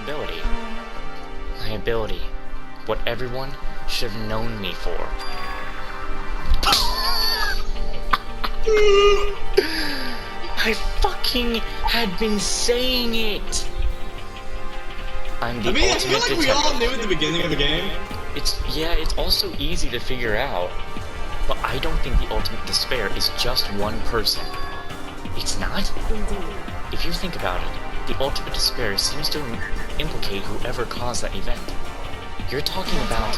ability. My ability. What everyone should have known me for. I fucking had been saying it! I'm the ultimate I feel like we detective. all knew at the beginning of the game. It's also easy to figure out. But I don't think the ultimate despair is just one person. It's not? Indeed. If you think about it, the ultimate despair seems to implicate whoever caused that event. You're talking about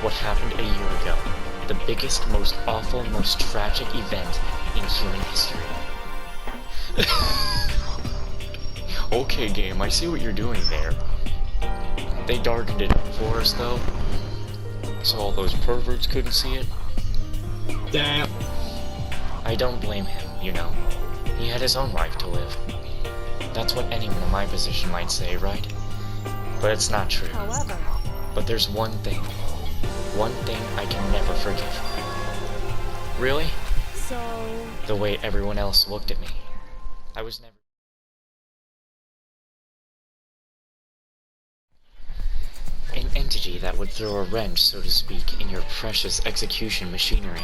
what happened a year ago. The biggest, most awful, most tragic event in human history. Okay, game, I see what you're doing there. They darkened it up for us, though, so all those perverts couldn't see it. Damn. I don't blame him, you know. He had his own life to live. That's what anyone in my position might say, right? But it's not true. However, But there's one thing I can never forgive. Really? so The way everyone else looked at me. I was never... An entity that would throw a wrench, so to speak, in your precious execution machinery.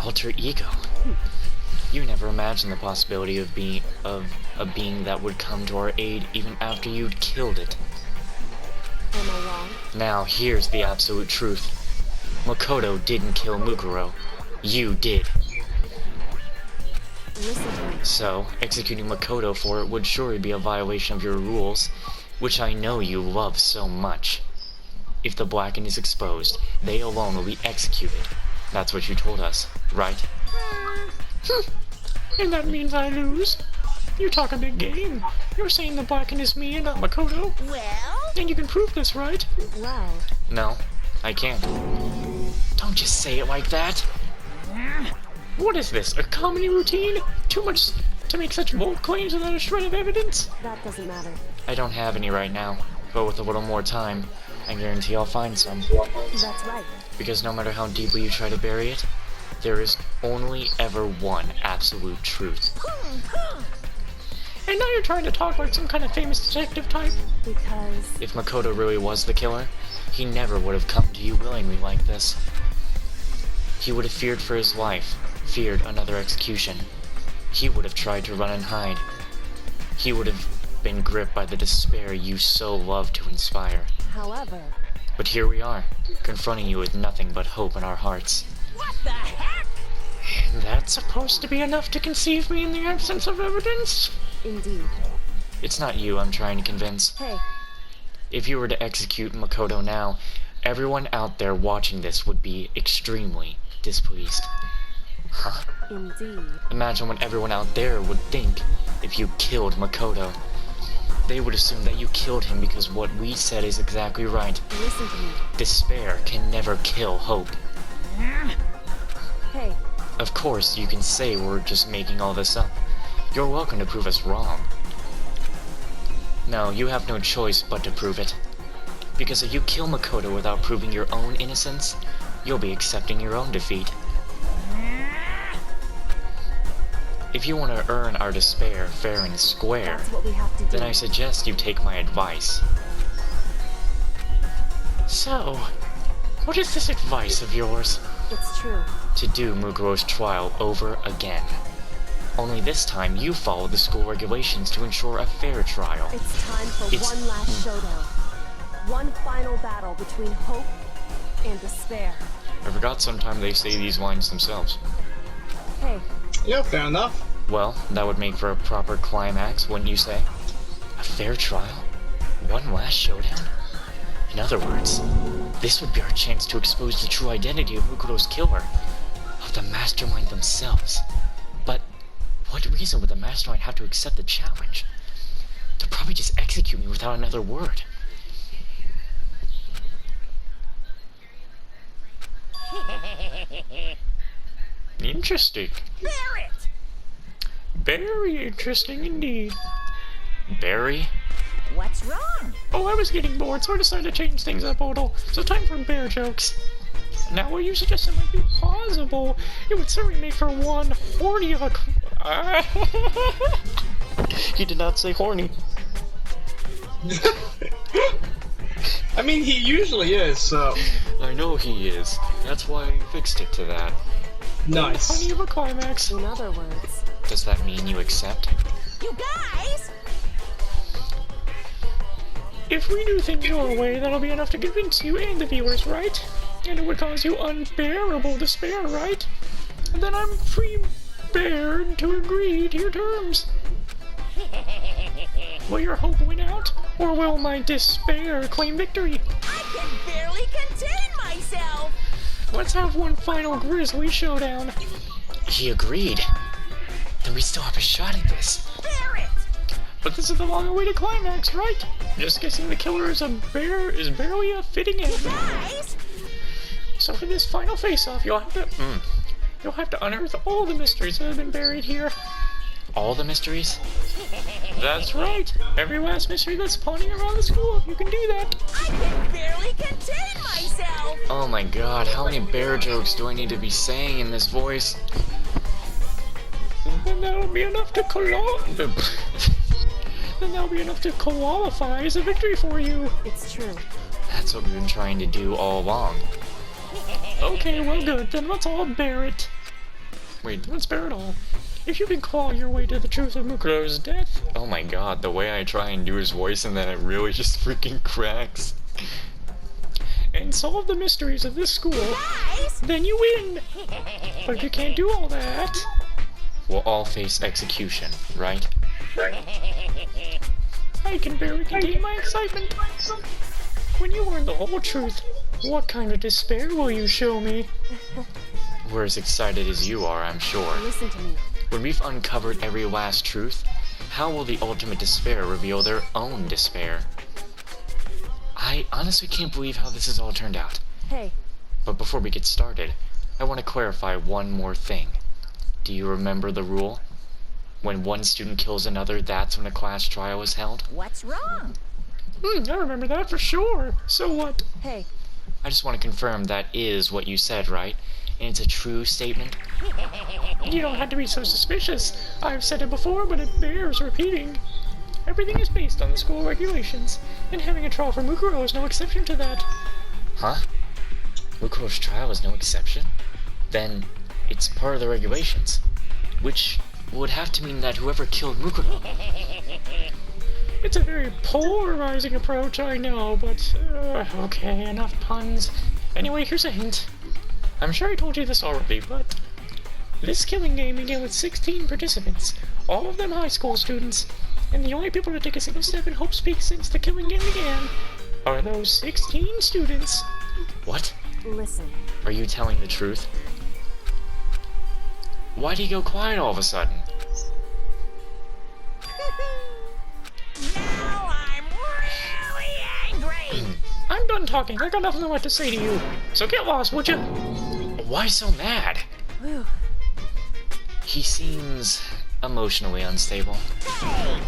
Alter ego. You never imagined the possibility of a being that would come to our aid even after you'd killed it. am I wrong? Now, here's the absolute truth. Makoto didn't kill Mukuro. You did. Listen to me. So, executing Makoto for it would surely be a violation of your rules, which I know you love so much. If the Blacken is exposed, they alone will be executed. That's what you told us, right? And that means I lose? You talk a big game. You're saying the Blacken is me and not Makoto. Well? And you can prove this, right? Well, No, I can't. Don't just say it like that. What is this, a comedy routine? Too much to make such bold claims without a shred of evidence? that doesn't matter. I don't have any right now, but with a little more time, I guarantee I'll find some. That's right. Because no matter how deeply you try to bury it, there is only ever one absolute truth. And now you're trying to talk like some kind of famous detective type? Because If Makoto really was the killer, he never would have come to you willingly like this. He would have feared for his life, feared another execution. He would have tried to run and hide. He would have been gripped by the despair you so love to inspire. however, But here we are, confronting you with nothing but hope in our hearts. What the heck? And that's supposed to be enough to conceive me in the absence of evidence? indeed. It's not you I'm trying to convince. Hey, If you were to execute Makoto now, everyone out there watching this would be extremely displeased. Huh? indeed. Imagine what everyone out there would think if you killed Makoto. They would assume that you killed him because what we said is exactly right. Listen to me. Despair can never kill hope. Hey, Of course, you can say we're just making all this up. You're welcome to prove us wrong. No, you have no choice but to prove it. Because if you kill Makoto without proving your own innocence, you'll be accepting your own defeat. If you want to earn our despair fair and square, that's what we have to do. then I suggest you take my advice. So, what is this advice of yours? It's true. To do Mukuro's trial over again. Only this time you follow the school regulations to ensure a fair trial. It's time for It's- one last showdown. One final battle between hope and despair. I forgot sometimes they say these lines themselves. Hey, Yeah, fair enough. Well, that would make for a proper climax, wouldn't you say? A fair trial? One last showdown? In other words, this would be our chance to expose the true identity of Mukuro's killer, of the mastermind themselves. But what reason would the mastermind have to accept the challenge? They'll probably just execute me without another word. Interesting. Barrett! Very interesting indeed. Barry? What's wrong? Oh, I was getting bored, so I decided to change things up a little. So time for bear jokes. Now, what you suggested might be plausible. It would certainly make for one horny of a... He did not say horny. I mean, he usually is, so I know he is. That's why I fixed it to that. nice. Honey of a climax. In other words, Does that mean you accept? You guys? If we do things your way, that'll be enough to convince you and the viewers, right? And it would cause you unbearable despair, right? And then I'm prepared to agree to your terms. Will your hope win out, or will my despair claim victory? I can barely contain myself. Let's have one final grisly showdown. He agreed. Then we still have a shot at this. Barrett! But this is the long-awaited climax, right? Just guessing the killer is barely a fitting end. Guys? So for this final face-off, you'll have to unearth all the mysteries that have been buried here. All the mysteries? That's right. Every last mystery that's spawning around the school. You can do that. I can barely contain myself. Oh my god, how many bear jokes do I need to be saying in this voice? Then that'll be enough to Then that'll be enough to qualify as a victory for you. it's true. That's what we've been trying to do all along. Okay, well good, then let's all bear it. Wait, let's bear it all. If you can claw your way to the truth of Mukuro's death... Oh my god, the way I try and do his voice and then it really just freaking cracks. And solve the mysteries of this school, Guys? then you win! But if you can't do all that... We'll all face execution, right? I can barely contain my excitement. When you learn the whole truth, what kind of despair will you show me? We're as excited as you are, I'm sure. Listen to me. When we've uncovered every last truth, how will the ultimate despair reveal their own despair? I honestly can't believe how this has all turned out. Hey, But before we get started, I want to clarify one more thing. Do you remember the rule? When one student kills another, that's when a class trial is held? What's wrong? I remember that for sure. So what? hey, I just want to confirm that is what you said, right? And it's a true statement? You don't have to be so suspicious. I've said it before, but it bears repeating. Everything is based on the school regulations, and having a trial for Mukuro is no exception to that. Huh? Mukuro's trial is no exception? Then it's part of the regulations, which would have to mean that whoever killed Mukuro... It's a very polarizing approach, I know, but... okay, enough puns. Anyway, here's a hint. I'm sure I told you this already, but... This killing game began with 16 participants, all of them high school students, and the only people to take a single step in Hope's Peak since the killing game began are those 16 students. What? listen. Are you telling the truth? Why'd he go quiet all of a sudden? Now I'm really angry. I'm done talking. I got nothing left to say to you. So get lost, would you? Why so mad? Whew. He seems emotionally unstable. Hey,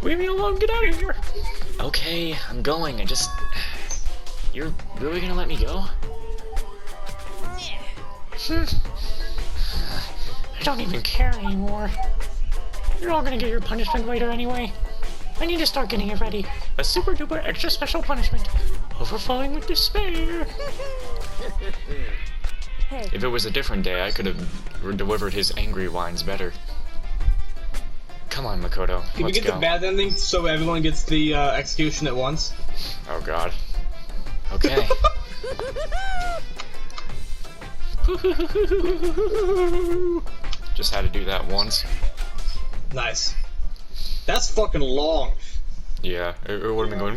Leave me alone. Get out of here. Okay, I'm going. You're really gonna let me go? I don't even care anymore. You're all gonna get your punishment later anyway. I need to start getting it ready. A super duper extra special punishment. Overflowing with despair. Hey, If it was a different day, I could have delivered his angry whines better. Come on, Makoto. Can we Let's get go. the bad ending so everyone gets the execution at once? Oh god. Okay. Just had to do that once. Nice. That's fucking long. Yeah, it would have been going.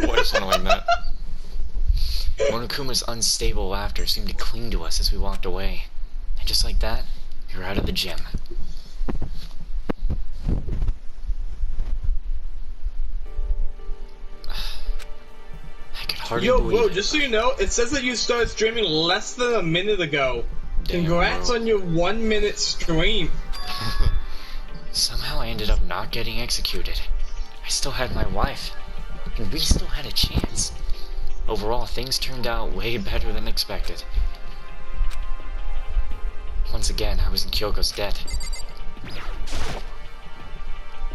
Why sounded like that? Monokuma's unstable laughter seemed to cling to us as we walked away. And just like that, you're out of the gym. I could hardly Yo, believe bro, it. just so you know, it says that you started streaming less than a minute ago. Damn, Congrats bro. on your 1 minute stream. Somehow I ended up not getting executed. I still had my wife, and we still had a chance. Overall, things turned out way better than expected. Once again, I was in Kyoko's debt.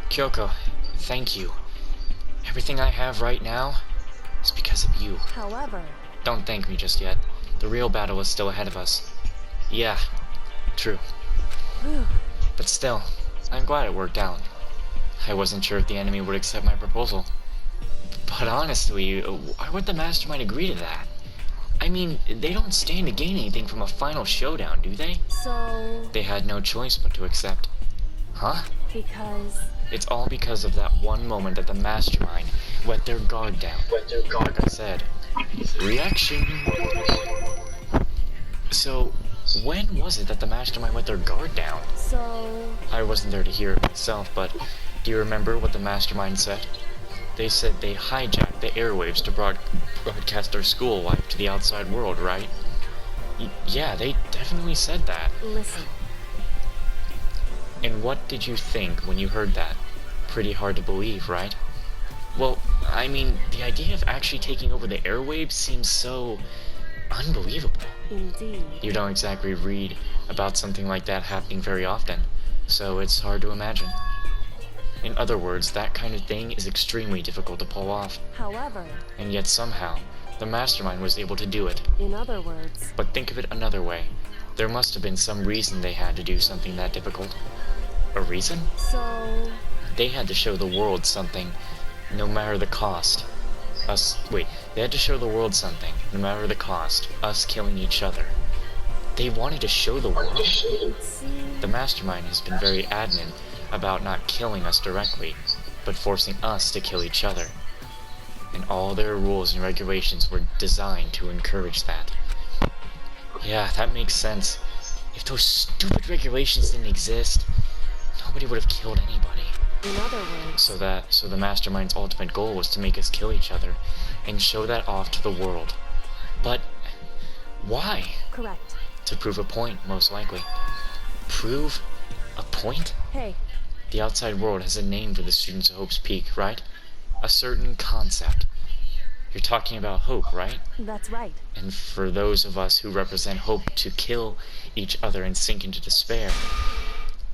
Kyoko, Thank you. Everything I have right now is because of you. However, Don't thank me just yet. The real battle is still ahead of us. Yeah, true. whew, But still, I'm glad it worked out. I wasn't sure if the enemy would accept my proposal. But honestly, why would the Mastermind agree to that? I mean, they don't stand to gain anything from a final showdown, do they? so They had no choice but to accept. Huh? because It's all because of that one moment that the Mastermind let their guard down. Like I said, reaction. So, when was it that the Mastermind let their guard down? so I wasn't there to hear it myself, but do you remember what the Mastermind said? They said they hijacked the airwaves to broadcast their school life to the outside world, right? Yeah, they definitely said that. listen. And what did you think when you heard that? Pretty hard to believe, right? Well, I mean, the idea of actually taking over the airwaves seems so unbelievable. Indeed. You don't exactly read about something like that happening very often, so it's hard to imagine. In other words, that kind of thing is extremely difficult to pull off, However, and yet somehow, the Mastermind was able to do it. in other words, But think of it another way. There must have been some reason they had to do something that difficult. A reason? so They had to show the world something, no matter the cost. They had to show the world something, no matter the cost. Us killing each other. They wanted to show the world. it seems The Mastermind has been very adamant about not killing us directly, but forcing us to kill each other. And all their rules and regulations were designed to encourage that. Yeah, that makes sense. If those stupid regulations didn't exist, nobody would have killed anybody. in other words, So the Mastermind's ultimate goal was to make us kill each other and show that off to the world. But why? correct. To prove a point, most likely. Prove a point? Hey, The outside world has a name for the students of Hope's Peak, right? A certain concept. You're talking about hope, right? that's right. And for those of us who represent hope to kill each other and sink into despair,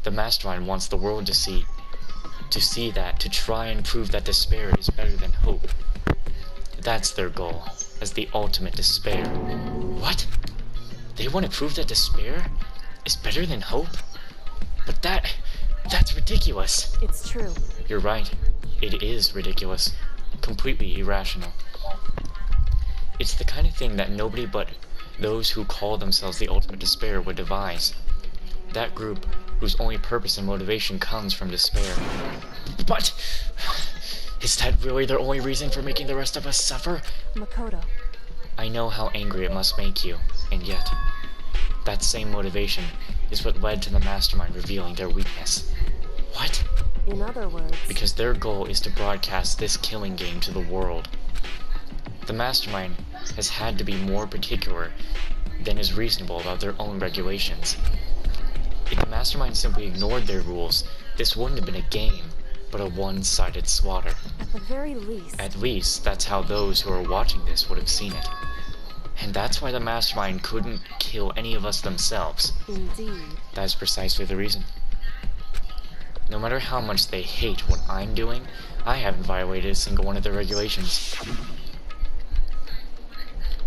the Mastermind wants the world to see that, to try and prove that despair is better than hope. That's their goal, as the ultimate despair. What? They want to prove that despair is better than hope? But that's ridiculous. It's true. You're right. It is ridiculous. Completely irrational. It's the kind of thing that nobody but those who call themselves the ultimate despair would devise. That group whose only purpose and motivation comes from despair. But is that really their only reason for making the rest of us suffer? Makoto, I know how angry it must make you, and yet, that same motivation is what led to the Mastermind revealing their weakness. What? in other words, Because their goal is to broadcast this killing game to the world. The Mastermind has had to be more particular than is reasonable about their own regulations. If the Mastermind simply ignored their rules, this wouldn't have been a game, but a one-sided slaughter. at the very least, At least, that's how those who are watching this would have seen it. And that's why the Mastermind couldn't kill any of us themselves. indeed. That is precisely the reason. No matter how much they hate what I'm doing, I haven't violated a single one of their regulations.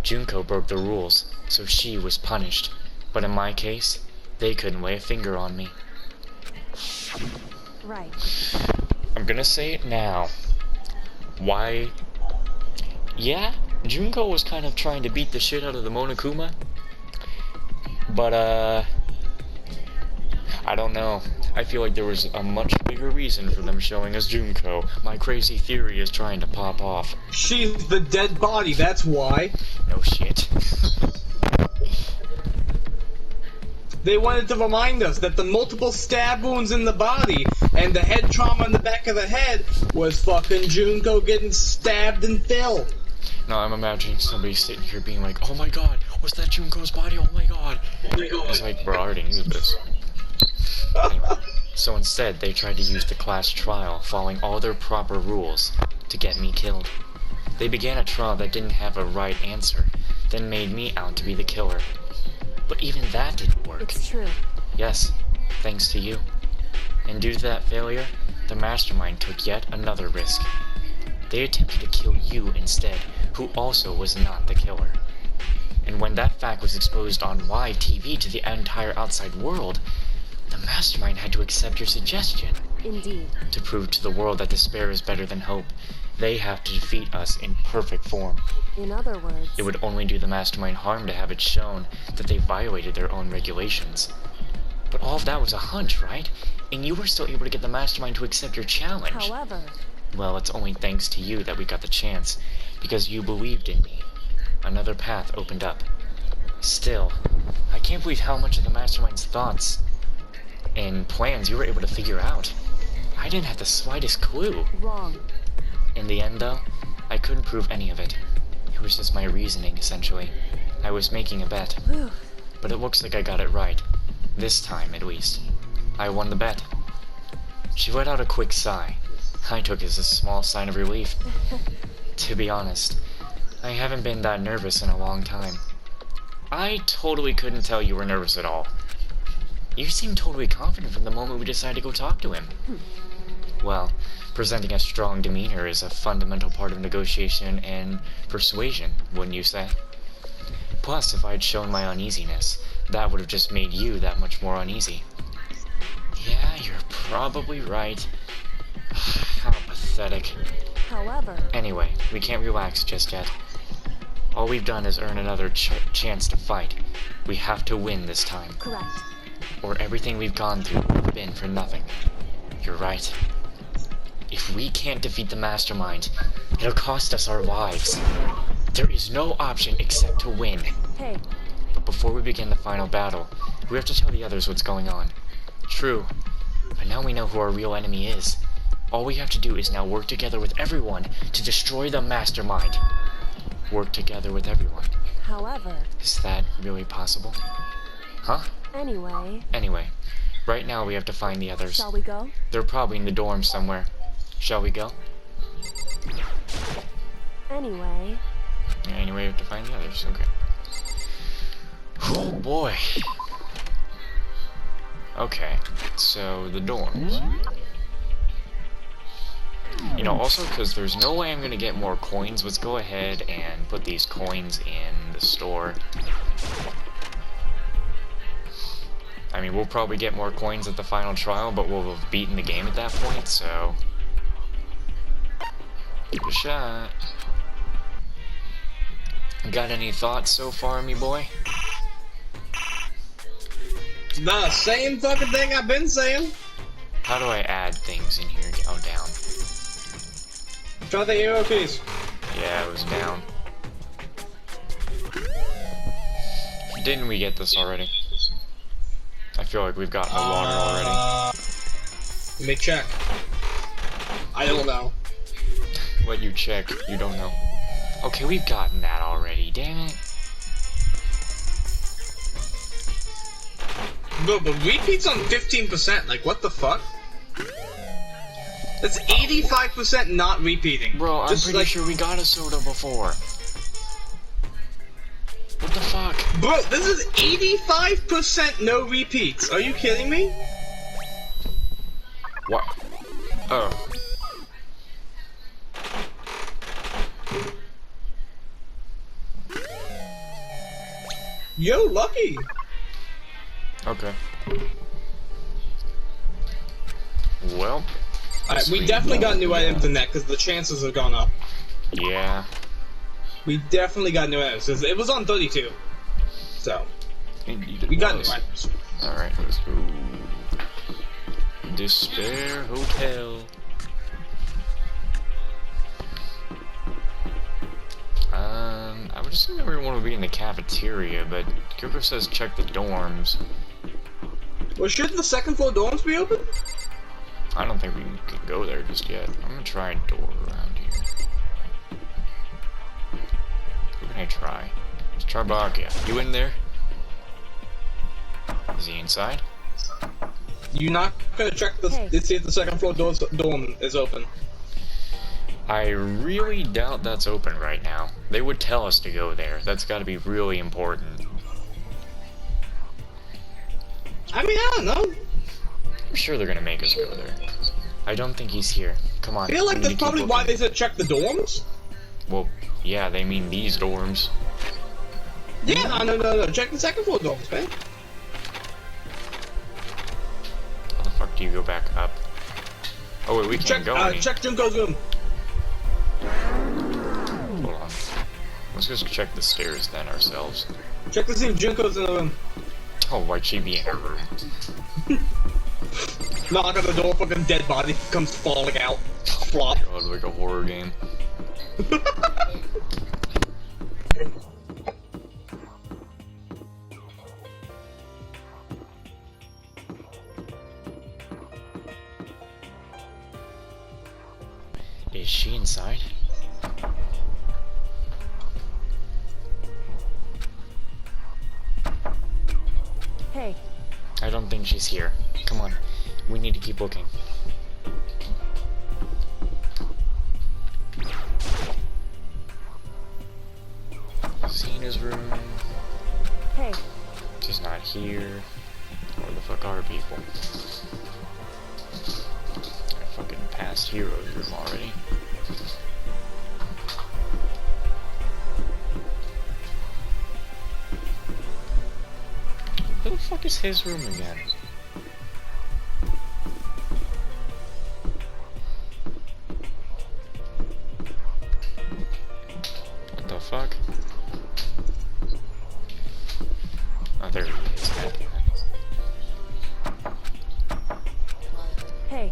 Junko broke the rules, so she was punished. But in my case, they couldn't lay a finger on me. Right. I'm gonna say it now. Why? Yeah, Junko was kind of trying to beat the shit out of the Monokuma. But, I don't know. I feel like there was a much bigger reason for them showing us Junko. My crazy theory is trying to pop off. She's the dead body, that's why. No shit. They wanted to remind us that the multiple stab wounds in the body and the head trauma in the back of the head was fucking Junko getting stabbed and Phil. No, I'm imagining somebody sitting here being like, oh my god, was that Junko's body? Oh my god. It's like, bro, I already knew this. Anyway, so instead, they tried to use the class trial, following all their proper rules, to get me killed. They began a trial that didn't have a right answer, then made me out to be the killer. But even that didn't work. It's true. Yes, thanks to you. And due to that failure, the Mastermind took yet another risk. They attempted to kill you instead, who also was not the killer. And when that fact was exposed on live TV to the entire outside world, the Mastermind had to accept your suggestion. Indeed. To prove to the world that despair is better than hope, they have to defeat us in perfect form. In other words, It would only do the Mastermind harm to have it shown that they violated their own regulations. But all of that was a hunch, right? And you were still able to get the Mastermind to accept your challenge. however, Well, it's only thanks to you that we got the chance, because you believed in me. Another path opened up. Still, I can't believe how much of the Mastermind's thoughts and plans you were able to figure out. I didn't have the slightest clue. wrong. In the end, though, I couldn't prove any of it. It was just my reasoning, essentially. I was making a bet, Whew. but it looks like I got it right. This time, at least. I won the bet. She let out a quick sigh. I took it as a small sign of relief. To be honest, I haven't been that nervous in a long time. I totally couldn't tell you were nervous at all. You seemed totally confident from the moment we decided to go talk to him. Well, presenting a strong demeanor is a fundamental part of negotiation and persuasion, wouldn't you say? Plus, if I'd shown my uneasiness, that would have just made you that much more uneasy. Yeah, you're probably right. How pathetic. However, Anyway, we can't relax just yet. All we've done is earn another chance to fight. We have to win this time, correct. or everything we've gone through would have been for nothing. You're right. If we can't defeat the Mastermind, it'll cost us our lives. There is no option except to win. Hey, But before we begin the final battle, we have to tell the others what's going on. True, but now we know who our real enemy is. All we have to do is now work together with everyone to destroy the Mastermind. Work together with everyone. however, Is that really possible? Huh? anyway, Anyway, right now we have to find the others. shall we go? They're probably in the dorm somewhere. Shall we go? Anyway, Yeah, anyway, we have to find the others. Okay. Oh boy. Okay, so the dorms. You know, also, because there's no way I'm gonna get more coins, let's go ahead and put these coins in the store. I mean, we'll probably get more coins at the final trial, but we'll have beaten the game at that point, so... Give it a shot. Got any thoughts so far, me boy? The same fucking thing I've been saying. How do I add things in here? Oh, down. Try the arrow keys. Yeah, it was down. Didn't we get this already? I feel like we've gotten the water already. Let me check. I don't know. Let you check, you don't know. Okay, we've gotten that already, damn it. Bro, but repeats on 15%, like what the fuck? That's 85% not repeating. Bro, I'm Just pretty like- sure we got a soda before. What the fuck? Bro, this is 85% no repeats. Are you kidding me? What? Oh. Yo, lucky. Okay. Well. Alright, we definitely got new items in that because the chances have gone up. Yeah. We definitely got new items. 'Cause it was on 32. So, Indeed it we got new was. items. Alright, let's go. Despair Hotel. I would assume everyone would be in the cafeteria, but Kyoko says check the dorms. Well, should the second floor dorms be open? I don't think we can go there just yet. I'm gonna try a door around here. Who can I try? Let's try Bakia. You in there? Is he inside? You're not gonna check the Hey. to see if the second floor dorm is open. I really doubt that's open right now. They would tell us to go there. That's gotta be really important. I mean, I don't know. I'm sure they're gonna make us go there. I don't think he's here. Come on. I feel like we that's need to keep probably why looking. they said check the dorms. Well, yeah, they mean these dorms. Yeah, no. Check the second floor dorms, man. How the fuck do you go back up? Oh wait, we can't Check, go any. check Junko's room. Hold on. Let's just check the stairs then ourselves. Check to see if Junko's in the room. Oh, why'd she be in her room? Knock on the door, fucking dead body comes falling out. Flop. God, like a horror game. Is she inside? Hey, I don't think she's here. Come on, we need to keep looking. Zena's room. hey, She's not here. Where the fuck are people? I fucking passed Hero's room already. Where the fuck is his room again? What the fuck? Oh, there he is. hey.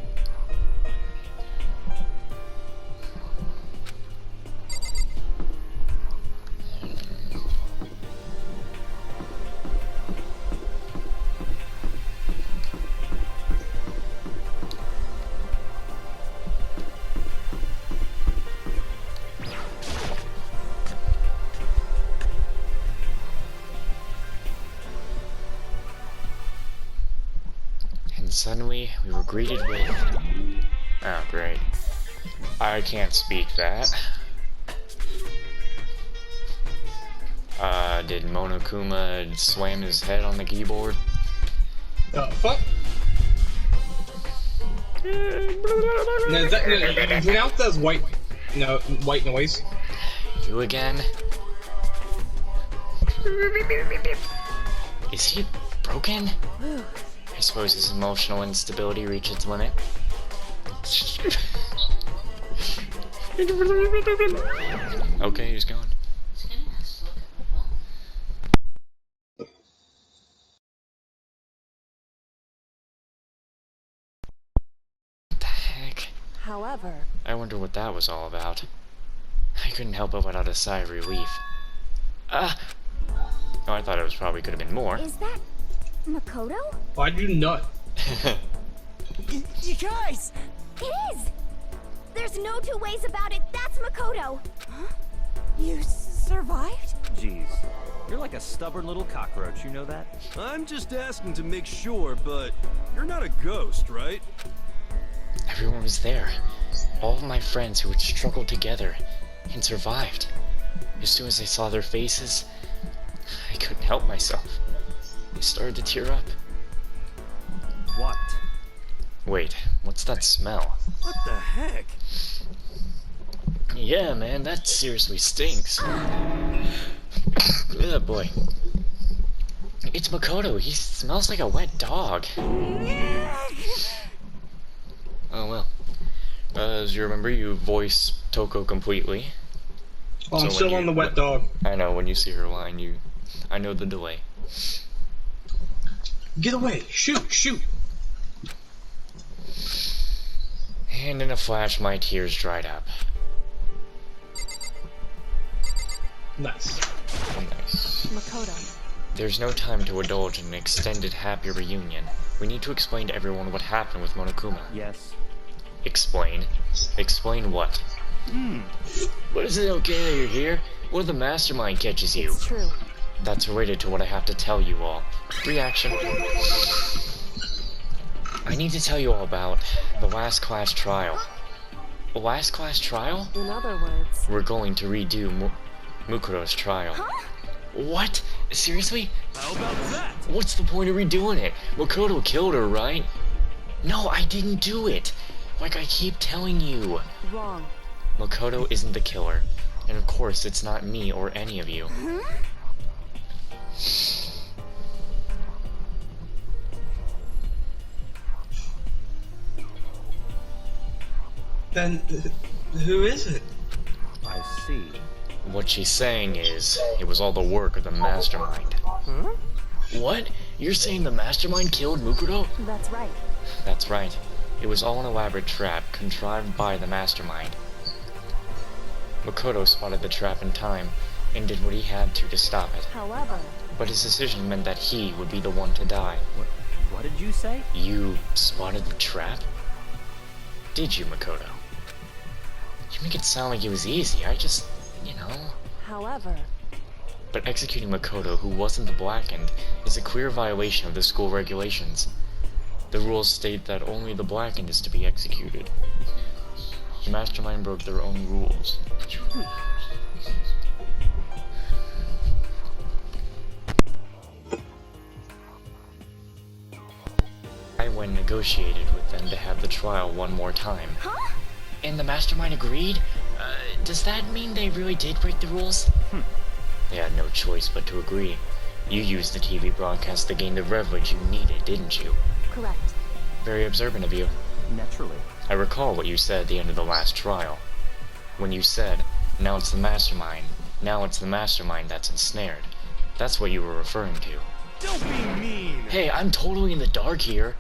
And suddenly, we were greeted with... Oh, great. I can't speak that. Did Monokuma slam his head on the keyboard? Fuck? No, pronounce that as white. No, white noise. You again? Is he broken? I suppose his emotional instability reached its limit. Okay, he's gone. What the heck? However, I wonder what that was all about. I couldn't help but let out a sigh of relief. Ah! Oh, I thought it was probably could have been more. Is that Makoto? Why'd you nut? You guys! It is! There's no two ways about it. That's Makoto. You survived? Jeez, you're like a stubborn little cockroach, you know that? I'm just asking to make sure, but you're not a ghost, right? Everyone was there. All of my friends who had struggled together and survived. As soon as I saw their faces, I couldn't help myself. I started to tear up. What? Wait, what's that smell? What the heck? Yeah, man, that seriously stinks. Oh boy. It's Makoto. He smells like a wet dog. Oh well. As you remember, you voice Toko completely. Oh, I'm So when still you- on the wet dog. I know, when you see her line, I know the delay. Get away! Shoot! And in a flash, my tears dried up. Nice. Nice. Makoto. There's no time to indulge in an extended happy reunion. We need to explain to everyone what happened with Monokuma. Yes. Explain? Explain what? But is it okay that you're here? What if the mastermind catches you? It's true. That's related to what I have to tell you all. Reaction. I need to tell you all about the last class trial. The last class trial? In other words, We're going to redo Mukuro's trial. What? Seriously? How about that? What's the point of redoing it? Makoto killed her, right? No, I didn't do it. Like I keep telling you. Wrong. Makoto isn't the killer. And of course, it's not me or any of you. Then, who is it? I see. What she's saying is, it was all the work of the mastermind. Huh? What? You're saying the mastermind killed Mukuro? That's right. That's right. It was all an elaborate trap contrived by the mastermind. Makoto spotted the trap in time and did what he had to stop it. However, But his decision meant that he would be the one to die. What did you say? You spotted the trap? Did you, Makoto? You make it sound like it was easy. I just, you know... however, But executing Makoto, who wasn't the Blackened, is a clear violation of the school regulations. The rules state that only the Blackened is to be executed. The Mastermind broke their own rules. I went and negotiated with them to have the trial one more time. Huh? And the Mastermind agreed? Does that mean they really did break the rules? They had no choice but to agree. You used the TV broadcast to gain the leverage you needed, didn't you? correct. Very observant of you. Naturally. I recall what you said at the end of the last trial. When you said, now it's the Mastermind that's ensnared. That's what you were referring to. Don't be mean! Hey, I'm totally in the dark here.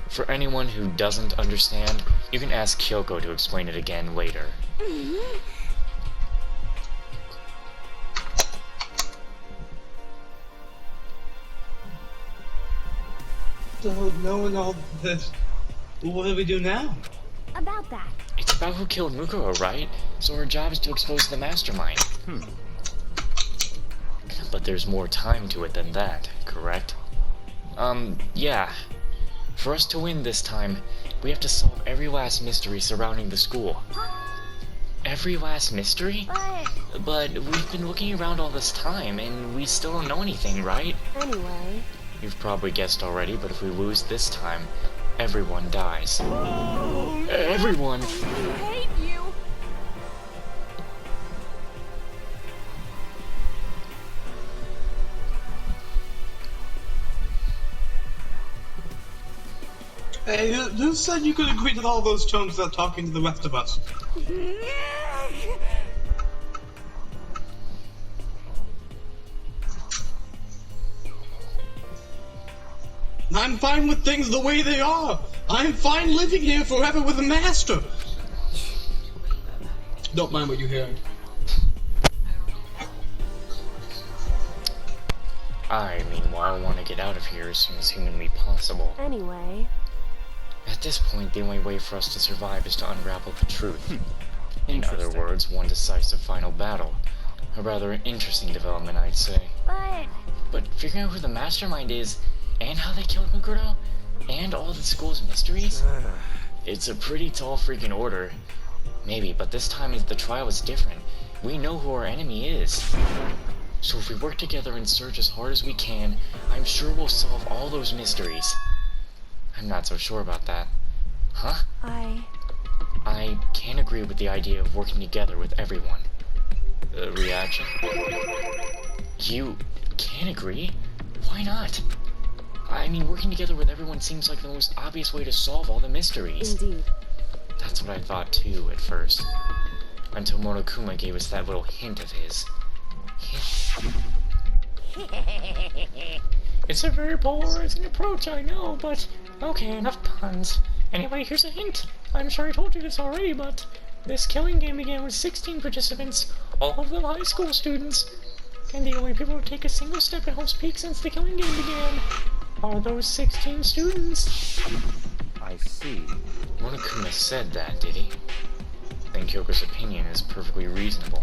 For anyone who doesn't understand, you can ask Kyoko to explain it again later. So, knowing all this, what do we do now? About that. It's about who killed Mukuro, right? So our job is to expose the Mastermind. But there's more time to it than that, correct? Yeah. For us to win this time, we have to solve every last mystery surrounding the school. Every last mystery? But we've been looking around all this time, and we still don't know anything, right? Anyway, You've probably guessed already, but if we lose this time, everyone dies. Everyone! I hate you. Hey, who said you could agree to all those terms without talking to the rest of us? I'm fine with things the way they are. I'm fine living here forever with the master. Don't mind what you hear. I, meanwhile, want to get out of here as soon as humanly possible. anyway, At this point, the only way for us to survive is to unravel the truth. In other Interesting. words, one decisive final battle. A rather interesting development, I'd say. But figuring out who the Mastermind is, and how they killed Mukuro, and all the school's mysteries, it's a pretty tall freaking order. Maybe, but this time the trial is different. We know who our enemy is. So if we work together and search as hard as we can, I'm sure we'll solve all those mysteries. I'm not so sure about that. Huh? I can't agree with the idea of working together with everyone. Reaction? You can't agree? Why not? I mean, working together with everyone seems like the most obvious way to solve all the mysteries. indeed. That's what I thought too, at first. Until Monokuma gave us that little hint of his. It's a very polarizing approach, I know, but... Okay, enough puns. Anyway, here's a hint. I'm sure I told you this already, but... This killing game began with 16 participants, all of them high school students. And the only people to take a single step at Hope's Peak since the killing game began are those 16 students. I see. Monokuma said that, did he? Then Kyoko's opinion is perfectly reasonable.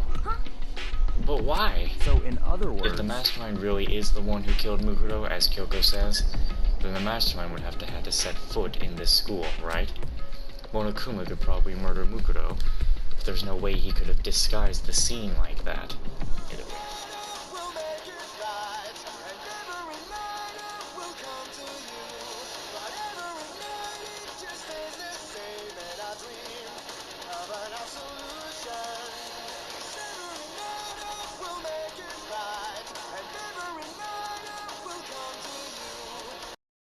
But why? So, in other words... If the Mastermind really is the one who killed Mukuro, as Kyoko says, then the Mastermind would have to set foot in this school, right? Monokuma could probably murder Mukuro, but there's no way he could have disguised the scene like that.